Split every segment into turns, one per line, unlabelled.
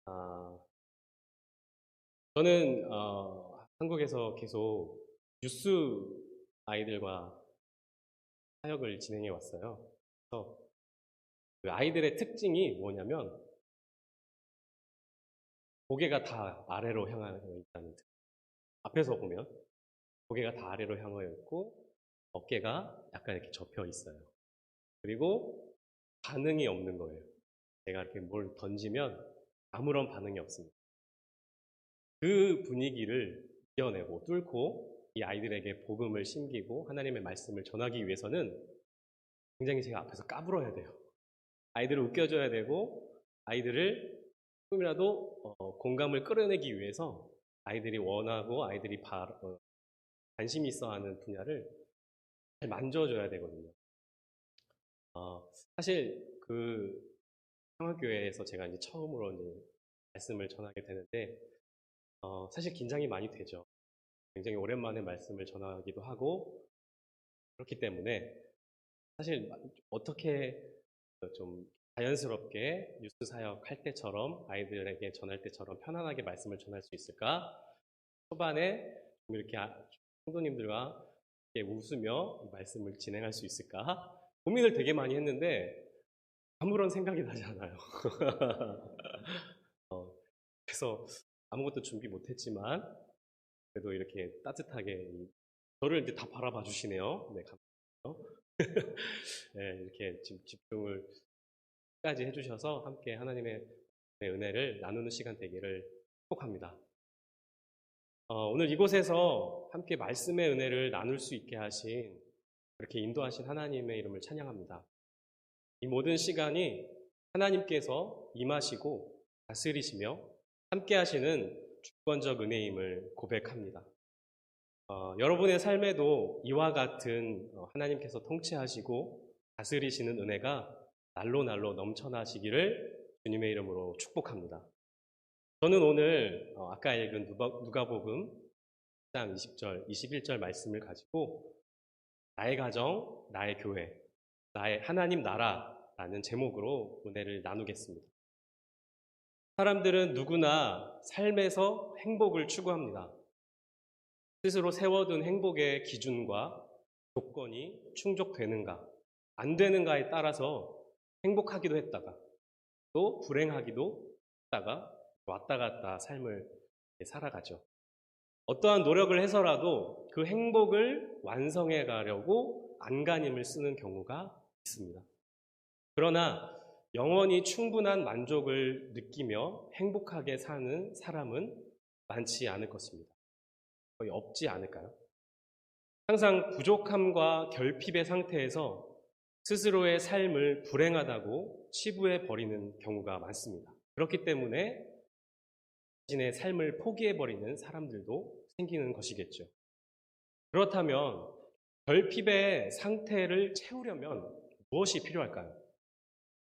아, 저는 한국에서 계속 뉴스 아이들과 사역을 진행해 왔어요. 그래서 그 아이들의 특징이 뭐냐면 고개가 다 아래로 향하여 있다는 특징. 앞에서 보면 고개가 다 아래로 향하여 있고 어깨가 약간 이렇게 접혀 있어요. 그리고 반응이 없는 거예요. 제가 이렇게 뭘 던지면 아무런 반응이 없습니다. 그 분위기를 이겨내고 뚫고 이 아이들에게 복음을 심기고 하나님의 말씀을 전하기 위해서는 굉장히 제가 앞에서 까불어야 돼요. 아이들을 웃겨줘야 되고 아이들을 조금이라도 공감을 끌어내기 위해서 아이들이 원하고 아이들이 관심이 있어 하는 분야를 잘 만져줘야 되거든요. 사실 그 평화교회에서 제가 이제 처음으로 이제 말씀을 전하게 되는데 사실 긴장이 많이 되죠. 굉장히 오랜만에 말씀을 전하기도 하고 그렇기 때문에 사실 어떻게 좀 자연스럽게 뉴스 사역할 때처럼 아이들에게 전할 때처럼 편안하게 말씀을 전할 수 있을까? 초반에 좀 이렇게 성도님들과 이렇게 웃으며 말씀을 진행할 수 있을까? 고민을 되게 많이 했는데 아무런 생각이 나지 않아요. 그래서 아무것도 준비 못했지만 그래도 이렇게 따뜻하게 저를 이제 다 바라봐 주시네요. 네, 감사해요. 네, 이렇게 집중을 끝까지 해주셔서 함께 하나님의 은혜를 나누는 시간 되기를 축복합니다. 오늘 이곳에서 함께 말씀의 은혜를 나눌 수 있게 하신 그렇게 인도하신 하나님의 이름을 찬양합니다. 이 모든 시간이 하나님께서 임하시고 다스리시며 함께 하시는 주권적 은혜임을 고백합니다. 여러분의 삶에도 이와 같은 하나님께서 통치하시고 다스리시는 은혜가 날로 날로 넘쳐나시기를 주님의 이름으로 축복합니다. 저는 오늘 아까 읽은 누가복음 10장 20절, 21절 말씀을 가지고 나의 가정, 나의 교회, 나의 하나님 나라라는 제목으로 은혜를 나누겠습니다. 사람들은 누구나 삶에서 행복을 추구합니다. 스스로 세워둔 행복의 기준과 조건이 충족되는가, 안 되는가에 따라서 행복하기도 했다가 또 불행하기도 했다가 왔다 갔다 삶을 살아가죠. 어떠한 노력을 해서라도 그 행복을 완성해 가려고 안간힘을 쓰는 경우가 있습니다. 그러나 영원히 충분한 만족을 느끼며 행복하게 사는 사람은 많지 않을 것입니다. 거의 없지 않을까요? 항상 부족함과 결핍의 상태에서 스스로의 삶을 불행하다고 치부해 버리는 경우가 많습니다. 그렇기 때문에 자신의 삶을 포기해 버리는 사람들도 생기는 것이겠죠. 그렇다면 결핍의 상태를 채우려면 무엇이 필요할까요?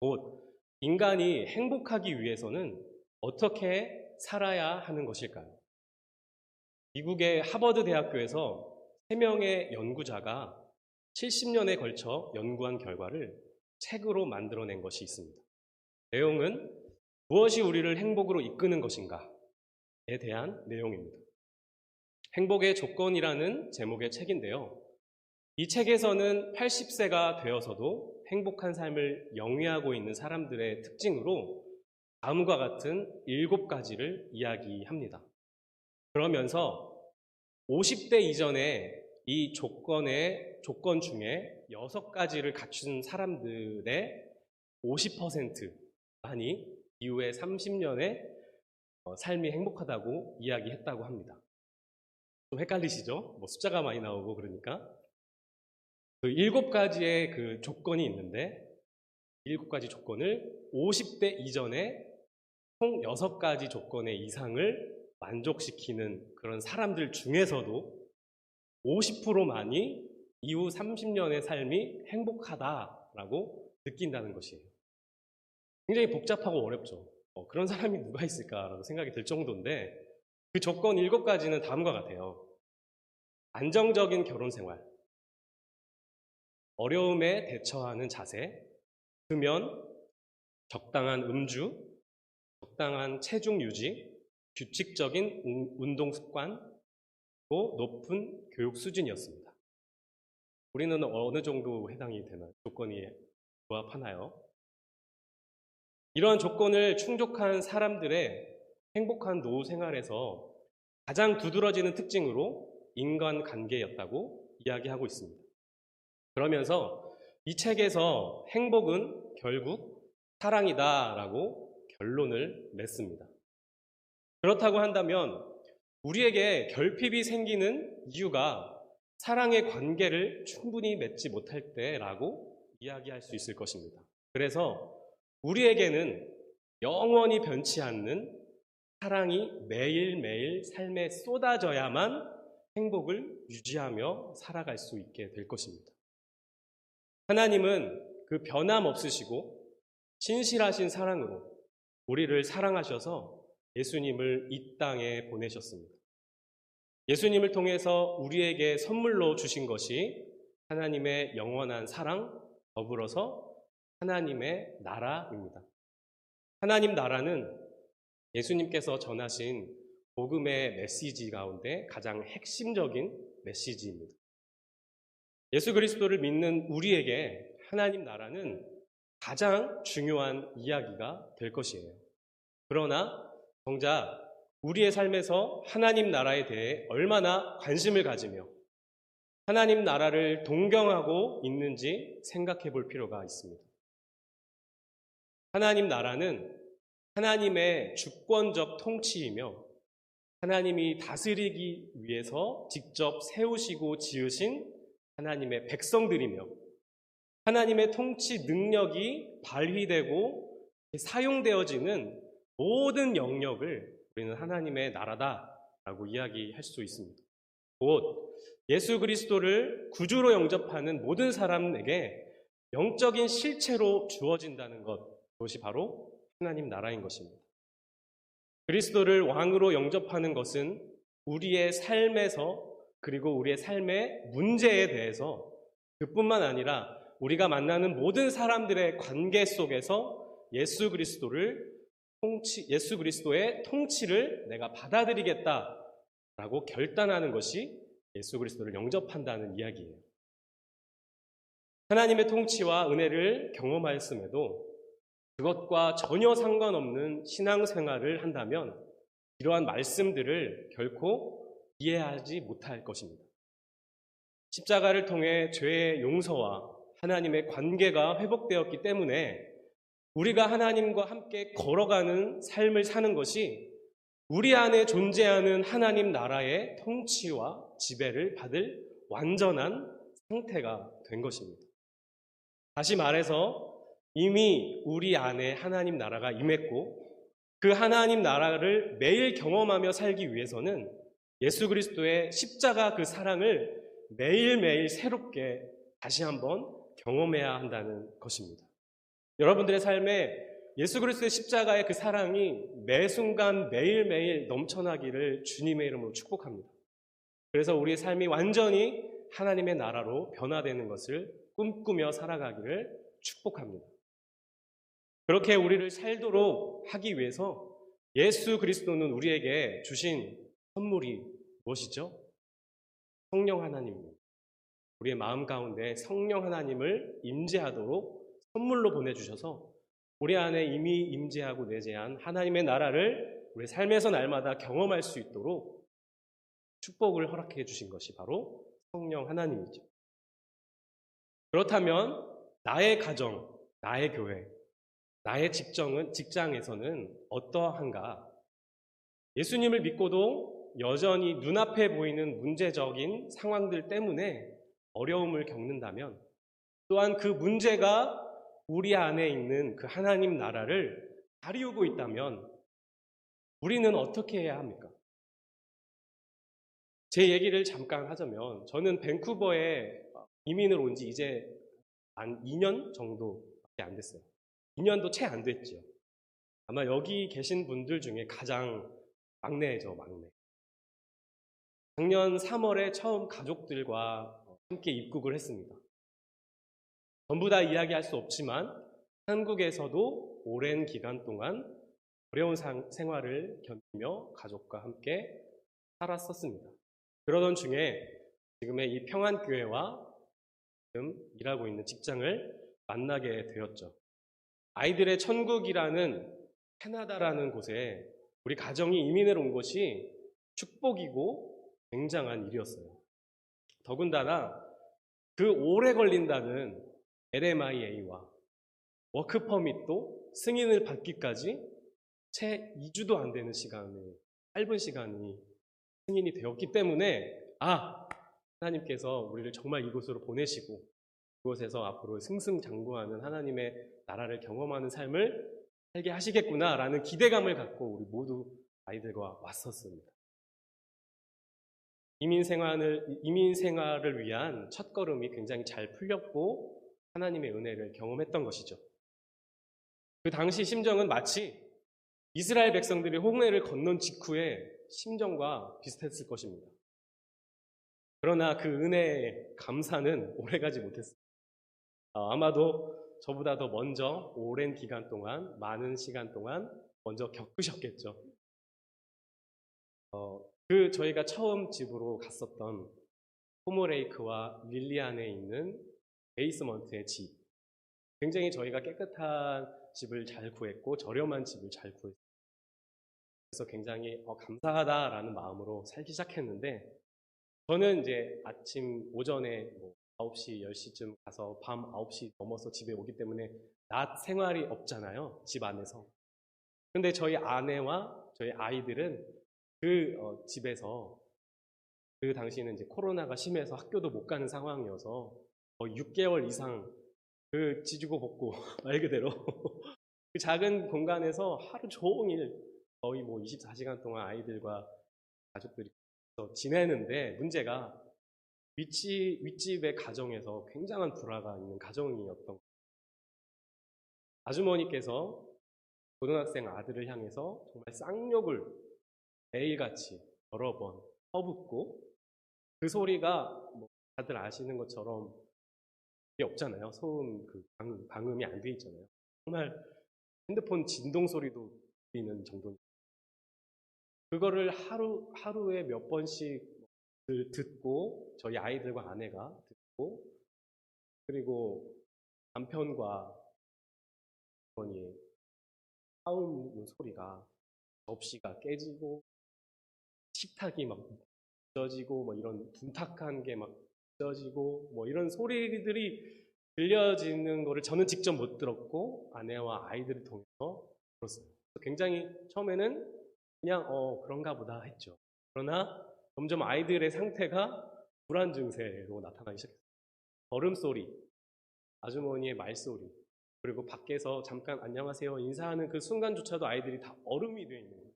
곧 인간이 행복하기 위해서는 어떻게 살아야 하는 것일까요? 미국의 하버드 대학교에서 3명의 연구자가 70년에 걸쳐 연구한 결과를 책으로 만들어낸 것이 있습니다. 내용은 무엇이 우리를 행복으로 이끄는 것인가에 대한 내용입니다. 행복의 조건이라는 제목의 책인데요. 이 책에서는 80세가 되어서도 행복한 삶을 영위하고 있는 사람들의 특징으로 다음과 같은 7가지를 이야기합니다. 그러면서 50대 이전에 이 조건 중에 6가지를 갖춘 사람들의 50%만이 이후에 30년의 삶이 행복하다고 이야기했다고 합니다. 좀 헷갈리시죠? 뭐 숫자가 많이 나오고 그러니까. 그 7가지의 그 조건이 있는데 7가지 조건을 50대 이전에 총 6가지 조건의 이상을 만족시키는 그런 사람들 중에서도 50%만이 이후 30년의 삶이 행복하다라고 느낀다는 것이에요. 굉장히 복잡하고 어렵죠. 그런 사람이 누가 있을까라고 생각이 들 정도인데 그 조건 7가지는 다음과 같아요. 안정적인 결혼 생활, 어려움에 대처하는 자세, 금연, 적당한 음주, 적당한 체중 유지, 규칙적인 운동 습관, 그리고 높은 교육 수준이었습니다. 우리는 어느 정도 해당이 되나요? 조건이 부합하나요? 이런 조건을 충족한 사람들의 행복한 노후 생활에서 가장 두드러지는 특징으로 인간관계였다고 이야기하고 있습니다. 그러면서 이 책에서 행복은 결국 사랑이다라고 결론을 냈습니다. 그렇다고 한다면 우리에게 결핍이 생기는 이유가 사랑의 관계를 충분히 맺지 못할 때라고 이야기할 수 있을 것입니다. 그래서 우리에게는 영원히 변치 않는 사랑이 매일매일 삶에 쏟아져야만 행복을 유지하며 살아갈 수 있게 될 것입니다. 하나님은 그 변함없으시고 신실하신 사랑으로 우리를 사랑하셔서 예수님을 이 땅에 보내셨습니다. 예수님을 통해서 우리에게 선물로 주신 것이 하나님의 영원한 사랑, 더불어서 하나님의 나라입니다. 하나님 나라는 예수님께서 전하신 복음의 메시지 가운데 가장 핵심적인 메시지입니다. 예수 그리스도를 믿는 우리에게 하나님 나라는 가장 중요한 이야기가 될 것이에요. 그러나 정작 우리의 삶에서 하나님 나라에 대해 얼마나 관심을 가지며 하나님 나라를 동경하고 있는지 생각해 볼 필요가 있습니다. 하나님 나라는 하나님의 주권적 통치이며 하나님이 다스리기 위해서 직접 세우시고 지으신 하나님의 백성들이며 하나님의 통치 능력이 발휘되고 사용되어지는 모든 영역을 우리는 하나님의 나라다라고 이야기할 수 있습니다. 곧 예수 그리스도를 구주로 영접하는 모든 사람에게 영적인 실체로 주어진다는 것, 그것이 바로 하나님 나라인 것입니다. 그리스도를 왕으로 영접하는 것은 우리의 삶에서 그리고 우리의 삶의 문제에 대해서 그뿐만 아니라 우리가 만나는 모든 사람들의 관계 속에서 예수 그리스도의 통치를 내가 받아들이겠다라고 결단하는 것이 예수 그리스도를 영접한다는 이야기예요. 하나님의 통치와 은혜를 경험하였음에도 그것과 전혀 상관없는 신앙생활을 한다면 이러한 말씀들을 결코 이해하지 못할 것입니다. 십자가를 통해 죄의 용서와 하나님의 관계가 회복되었기 때문에 우리가 하나님과 함께 걸어가는 삶을 사는 것이 우리 안에 존재하는 하나님 나라의 통치와 지배를 받을 완전한 상태가 된 것입니다. 다시 말해서 이미 우리 안에 하나님 나라가 임했고 그 하나님 나라를 매일 경험하며 살기 위해서는 예수 그리스도의 십자가 그 사랑을 매일매일 새롭게 다시 한번 경험해야 한다는 것입니다. 여러분들의 삶에 예수 그리스도의 십자가의 그 사랑이 매 순간 매일매일 넘쳐나기를 주님의 이름으로 축복합니다. 그래서 우리의 삶이 완전히 하나님의 나라로 변화되는 것을 꿈꾸며 살아가기를 축복합니다. 그렇게 우리를 살도록 하기 위해서 예수 그리스도는 우리에게 주신 선물이 무엇이죠? 성령 하나님입니다. 우리의 마음 가운데 성령 하나님을 임재하도록 선물로 보내주셔서 우리 안에 이미 임재하고 내재한 하나님의 나라를 우리 삶에서 날마다 경험할 수 있도록 축복을 허락해 주신 것이 바로 성령 하나님이죠. 그렇다면 나의 가정, 나의 교회, 나의 직장에서는 어떠한가? 예수님을 믿고도 여전히 눈앞에 보이는 문제적인 상황들 때문에 어려움을 겪는다면 또한 그 문제가 우리 안에 있는 그 하나님 나라를 가리우고 있다면 우리는 어떻게 해야 합니까? 제 얘기를 잠깐 하자면 저는 밴쿠버에 이민을 온 지 이제 한 2년 정도밖에 안 됐어요. 2년도 채 안 됐죠. 아마 여기 계신 분들 중에 가장 막내죠, 막내. 작년 3월에 처음 가족들과 함께 입국을 했습니다. 전부 다 이야기할 수 없지만 한국에서도 오랜 기간 동안 어려운 생활을 견디며 가족과 함께 살았었습니다. 그러던 중에 지금의 이 평안교회와 지금 일하고 있는 직장을 만나게 되었죠. 아이들의 천국이라는 캐나다라는 곳에 우리 가정이 이민을 온 것이 축복이고 굉장한 일이었어요. 더군다나 그 오래 걸린다는 LMIA와 워크퍼밋도 승인을 받기까지 채 2주도 안 되는 짧은 시간이 승인이 되었기 때문에 하나님께서 우리를 정말 이곳으로 보내시고 그곳에서 앞으로 승승장구하는 하나님의 나라를 경험하는 삶을 살게 하시겠구나라는 기대감을 갖고 우리 모두 아이들과 왔었습니다. 이민 생활을 위한 첫걸음이 굉장히 잘 풀렸고 하나님의 은혜를 경험했던 것이죠. 그 당시 심정은 마치 이스라엘 백성들이 홍해를 건넌 직후의 심정과 비슷했을 것입니다. 그러나 그 은혜의 감사는 오래가지 못했습니다. 아마도 저보다 더 먼저 오랜 기간 동안, 많은 시간 동안 먼저 겪으셨겠죠. 저희가 처음 집으로 갔었던 포모레이크와 릴리안에 있는 베이스먼트의 집. 굉장히 저희가 깨끗한 집을 잘 구했고 저렴한 집을 잘 구했어요. 그래서 굉장히 감사하다라는 마음으로 살기 시작했는데 저는 이제 오전에 9시, 10시쯤 가서 밤 9시 넘어서 집에 오기 때문에 낮 생활이 없잖아요. 집 안에서. 근데 저희 아내와 저희 아이들은 그 집에서 그 당시에는 이제 코로나가 심해서 학교도 못 가는 상황이어서 6개월 이상 그 지지고 볶고 말 그대로 그 작은 공간에서 하루 종일 거의 24시간 동안 아이들과 가족들이 지내는데 문제가 윗집의 가정에서 굉장한 불화가 있는 가정이었던 거예요. 아주머니께서 고등학생 아들을 향해서 정말 쌍욕을 매일같이 여러 번 퍼붓고 그 소리가 다들 아시는 것처럼 없잖아요. 소음, 방음이 안 돼 있잖아요. 정말 핸드폰 진동 소리도 들리는 정도니까. 그거를 하루에 몇 번씩 듣고 저희 아이들과 아내가 듣고 그리고 남편과 어머니의 싸우는 소리가 접시가 깨지고 식탁이 막 부서지고 이런 둔탁한 게 막 부서지고 이런 소리들이 들려지는 거를 저는 직접 못 들었고 아내와 아이들을 통해서 들었어요. 굉장히 처음에는 그냥 그런가 보다 했죠. 그러나 점점 아이들의 상태가 불안 증세로 나타나기 시작했어요. 걸음소리, 아주머니의 말소리, 그리고 밖에서 잠깐 안녕하세요 인사하는 그 순간조차도 아이들이 다 얼음이 되어 있는 거예요.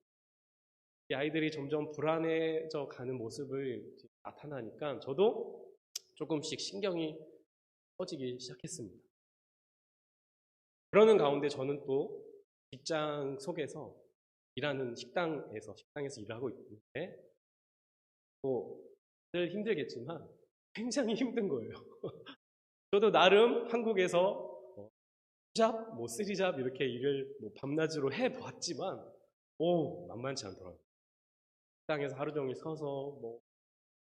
이 아이들이 점점 불안해져 가는 모습을 나타나니까 저도 조금씩 신경이 꺼지기 시작했습니다. 그러는 가운데 저는 또 직장 속에서 일하는 식당에서 일하고 있는데 늘 힘들겠지만 굉장히 힘든 거예요. 저도 나름 한국에서 2잡, 3잡 이렇게 일을 밤낮으로 해봤지만 만만치 않더라고요. 식당에서 하루 종일 서서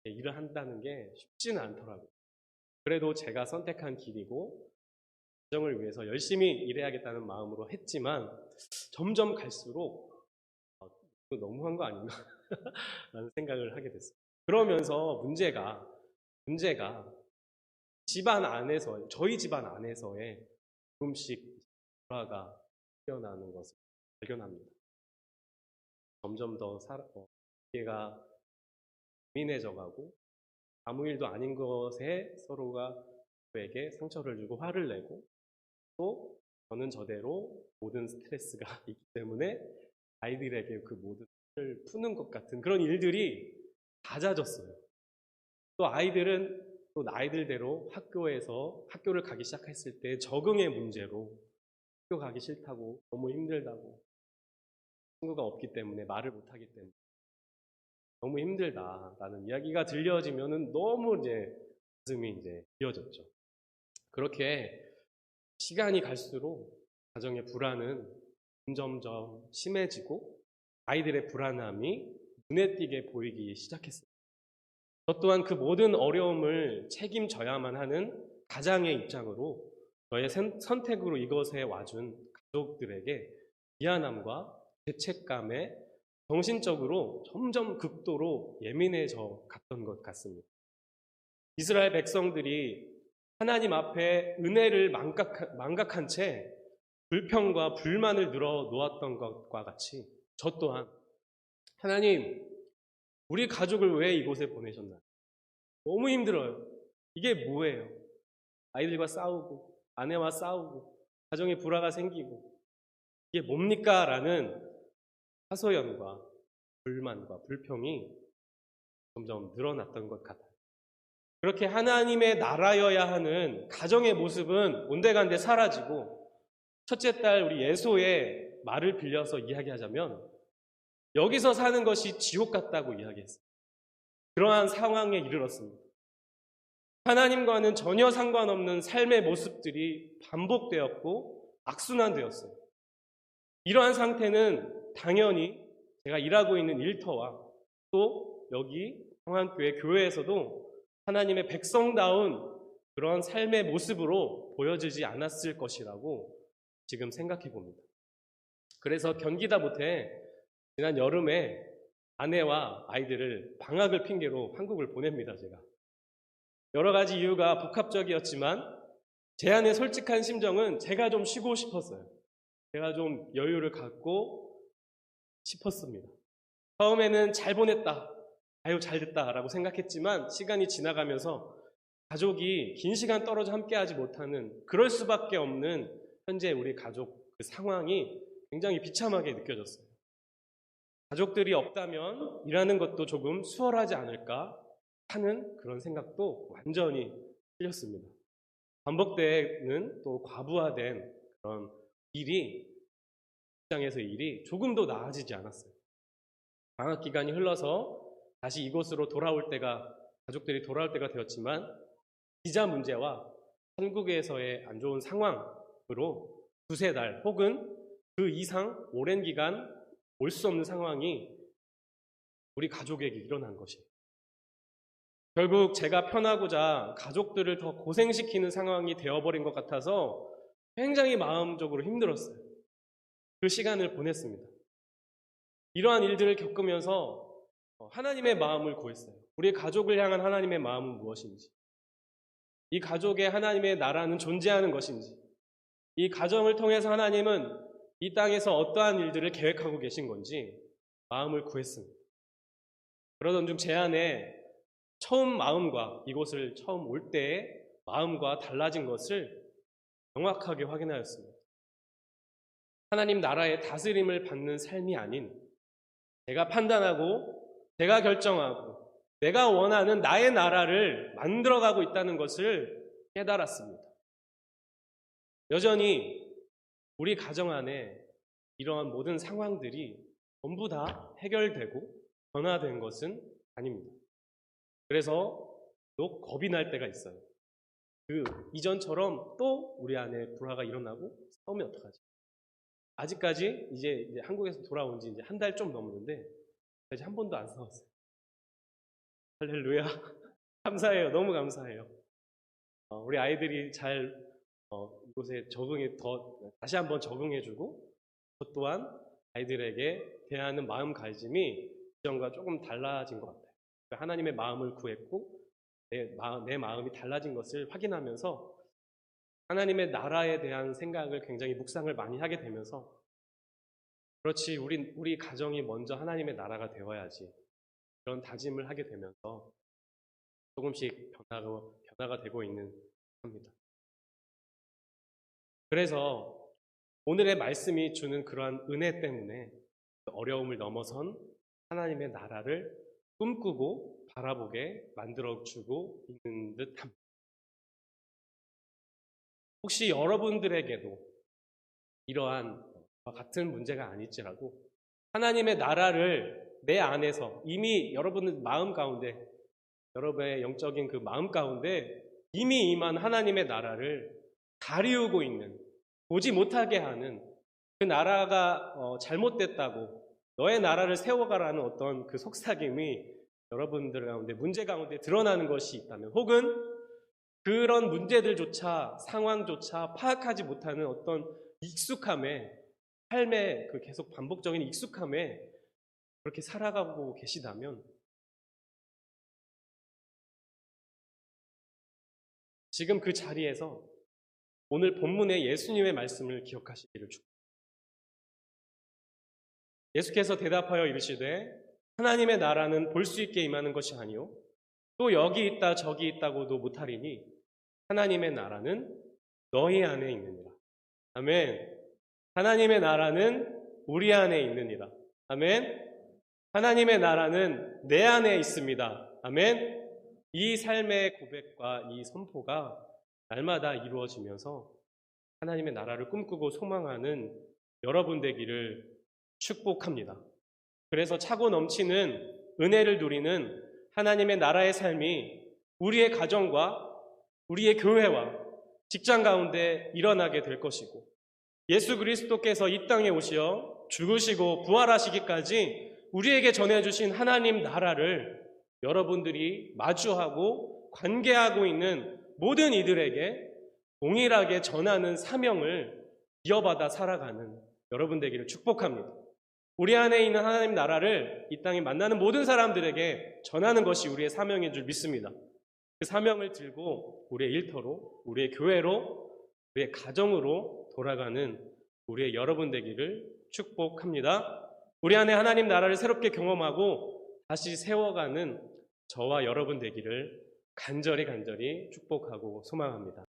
일을 한다는 게 쉽지는 않더라고요. 그래도 제가 선택한 길이고 가정을 위해서 열심히 일해야겠다는 마음으로 했지만 점점 갈수록 너무한 거 아닌가 라는 생각을 하게 됐어요. 그러면서 문제가 집안 안에서 저희 집안 안에서의 조금씩 불화가 피어나는 것을 발견합니다. 점점 더 관계가 예민해져가고 아무 일도 아닌 것에 서로가 서로에게 상처를 주고 화를 내고 또 저는 저대로 모든 스트레스가 있기 때문에 아이들에게 그 모든 을 푸는 것 같은 그런 일들이 잦아졌어요. 또 아이들은 또 아이들대로 학교를 가기 시작했을 때 적응의 문제로 학교 가기 싫다고 너무 힘들다고 친구가 없기 때문에 말을 못하기 때문에 너무 힘들다라는 이야기가 들려지면은 너무 가슴이 비어졌죠. 그렇게 시간이 갈수록 가정의 불안은 점점점 심해지고 아이들의 불안함이 눈에 띄게 보이기 시작했습니다. 저 또한 그 모든 어려움을 책임져야만 하는 가장의 입장으로 저의 선택으로 이것에 와준 가족들에게 미안함과 죄책감에 정신적으로 점점 극도로 예민해져 갔던 것 같습니다. 이스라엘 백성들이 하나님 앞에 은혜를 망각한 채 불평과 불만을 늘어놓았던 것과 같이 저 또한 하나님, 우리 가족을 왜 이곳에 보내셨나요? 너무 힘들어요. 이게 뭐예요? 아이들과 싸우고 아내와 싸우고 가정에 불화가 생기고 이게 뭡니까? 라는 하소연과 불만과 불평이 점점 늘어났던 것 같아요. 그렇게 하나님의 나라여야 하는 가정의 모습은 온데간데 사라지고 첫째 딸 우리 예소의 말을 빌려서 이야기하자면 여기서 사는 것이 지옥 같다고 이야기했어요. 그러한 상황에 이르렀습니다. 하나님과는 전혀 상관없는 삶의 모습들이 반복되었고 악순환되었어요. 이러한 상태는 당연히 제가 일하고 있는 일터와 또 여기 평안교회 교회에서도 하나님의 백성다운 그런 삶의 모습으로 보여지지 않았을 것이라고 지금 생각해 봅니다. 그래서 견디다 못해 지난 여름에 아내와 아이들을 방학을 핑계로 한국을 보냅니다, 제가. 여러 가지 이유가 복합적이었지만 제 안의 솔직한 심정은 제가 좀 쉬고 싶었어요. 제가 좀 여유를 갖고 싶었습니다. 처음에는 잘 보냈다, 아유 잘 됐다라고 생각했지만 시간이 지나가면서 가족이 긴 시간 떨어져 함께하지 못하는 그럴 수밖에 없는 현재 우리 가족 그 상황이 굉장히 비참하게 느껴졌어요. 가족들이 없다면 일하는 것도 조금 수월하지 않을까 하는 그런 생각도 완전히 틀렸습니다. 반복되는 또 과부하된 그런 직장에서 일이 조금도 나아지지 않았어요. 방학 기간이 흘러서 다시 이곳으로 가족들이 돌아올 때가 되었지만 비자 문제와 한국에서의 안 좋은 상황으로 두세 달 혹은 그 이상 오랜 기간 올 수 없는 상황이 우리 가족에게 일어난 것이에요. 결국 제가 편하고자 가족들을 더 고생시키는 상황이 되어버린 것 같아서 굉장히 마음적으로 힘들었어요. 그 시간을 보냈습니다. 이러한 일들을 겪으면서 하나님의 마음을 구했어요. 우리 가족을 향한 하나님의 마음은 무엇인지, 이 가족의 하나님의 나라는 존재하는 것인지, 이 가정을 통해서 하나님은 이 땅에서 어떠한 일들을 계획하고 계신 건지 마음을 구했습니다. 그러던 중 제 안에 처음 마음과 이곳을 처음 올 때의 마음과 달라진 것을 명확하게 확인하였습니다. 하나님 나라의 다스림을 받는 삶이 아닌 제가 판단하고 제가 결정하고 내가 원하는 나의 나라를 만들어가고 있다는 것을 깨달았습니다. 여전히 우리 가정 안에 이러한 모든 상황들이 전부 다 해결되고 변화된 것은 아닙니다. 그래서 또 겁이 날 때가 있어요. 그 이전처럼 또 우리 안에 불화가 일어나고 싸우면 어떡하지? 아직까지 이제 한국에서 돌아온 지 이제 한 달 좀 넘었는데 아직 한 번도 안 싸웠어요. 할렐루야. 감사해요. 너무 감사해요. 우리 아이들이 잘 이곳에 다시 한번 적응해주고 저 또한 아이들에게 대하는 마음가짐이 이전과 조금 달라진 것 같아요. 하나님의 마음을 구했고 내 마음이 달라진 것을 확인하면서 하나님의 나라에 대한 생각을 굉장히 묵상을 많이 하게 되면서 그렇지 우리 가정이 먼저 하나님의 나라가 되어야지 그런 다짐을 하게 되면서 조금씩 변화가 되고 있는 겁니다. 그래서 오늘의 말씀이 주는 그러한 은혜 때문에 어려움을 넘어선 하나님의 나라를 꿈꾸고 바라보게 만들어주고 있는 듯합니다. 혹시 여러분들에게도 이러한 같은 문제가 아닐지라도 하나님의 나라를 내 안에서 이미 여러분의 마음 가운데 여러분의 영적인 그 마음 가운데 이미 임한 하나님의 나라를 가리우고 있는 보지 못하게 하는 그 나라가 잘못됐다고 너의 나라를 세워가라는 어떤 그 속삭임이 여러분들 가운데 문제 가운데 드러나는 것이 있다면, 혹은 그런 문제들조차 상황조차 파악하지 못하는 어떤 익숙함에, 삶의 그 계속 반복적인 익숙함에 그렇게 살아가고 계시다면 지금 그 자리에서 오늘 본문의 예수님의 말씀을 기억하시기를 축복합니다. 예수께서 대답하여 이르시되 하나님의 나라는 볼 수 있게 임하는 것이 아니요 또 여기 있다 저기 있다고도 못하리니 하나님의 나라는 너희 안에 있느니라. 아멘. 하나님의 나라는 우리 안에 있느니라. 아멘. 하나님의 나라는 내 안에 있습니다. 아멘. 이 삶의 고백과 이 선포가 날마다 이루어지면서 하나님의 나라를 꿈꾸고 소망하는 여러분 되기를 축복합니다. 그래서 차고 넘치는 은혜를 누리는 하나님의 나라의 삶이 우리의 가정과 우리의 교회와 직장 가운데 일어나게 될 것이고, 예수 그리스도께서 이 땅에 오시어 죽으시고 부활하시기까지 우리에게 전해주신 하나님 나라를 여러분들이 마주하고 관계하고 있는 모든 이들에게 동일하게 전하는 사명을 이어받아 살아가는 여러분 되기를 축복합니다. 우리 안에 있는 하나님 나라를 이 땅에 만나는 모든 사람들에게 전하는 것이 우리의 사명인 줄 믿습니다. 그 사명을 들고 우리의 일터로, 우리의 교회로, 우리의 가정으로 돌아가는 우리의 여러분 되기를 축복합니다. 우리 안에 하나님 나라를 새롭게 경험하고 다시 세워가는 저와 여러분 되기를 간절히 축복하고 소망합니다.